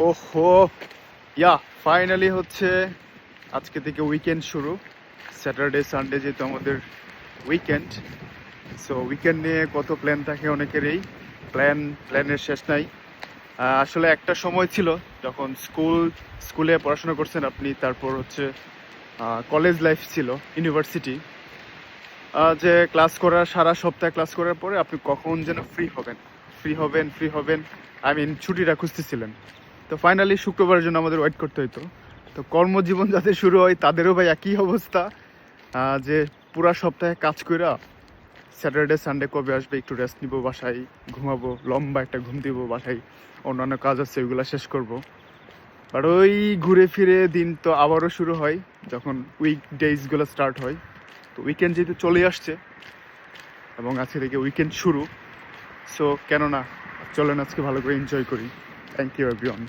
ওহো, ইয়া ফাইনালি হচ্ছে আজকে থেকে উইকেন্ড শুরু। স্যাটারডে সানডে যেহেতু আমাদের উইকেন্ড, সো উইকেন্ড নিয়ে কত প্ল্যান থাকে অনেকেরই। প্ল্যানের শেষ নাই। আসলে একটা সময় ছিল যখন স্কুলে পড়াশোনা করছেন আপনি, তারপর হচ্ছে কলেজ লাইফ ছিল, ইউনিভার্সিটি, যে ক্লাস করার সারা সপ্তাহ ক্লাস করার পরে আপনি কখন যেন ফ্রি হবেন ছুটিটা খুঁজতেছিলেন। তো ফাইনালি শুক্রবারের জন্য আমাদের ওয়েট করতে হইতো। তো কর্মজীবন যাদের শুরু হয় তাদেরও ভাই একই অবস্থা, যে পুরা সপ্তাহে কাজ কইরা স্যাটারডে সানডে কবে আসবে একটু রেস্ট নিব, বাসায় ঘুমাবো, লম্বা একটা ঘুম দিব, বাসায় অন্যান্য কাজ আছে ওইগুলো শেষ করব। আর ওই ঘুরে ফিরে দিন তো আবারও শুরু হয় যখন উইকডেজগুলো স্টার্ট হয়। তো উইকেন্ড যেহেতু চলে আসছে এবং আজকে থেকে উইকেন্ড শুরু, সো কেন না, চলেন আজকে ভালো করে এনজয় করি। Thank you everyone.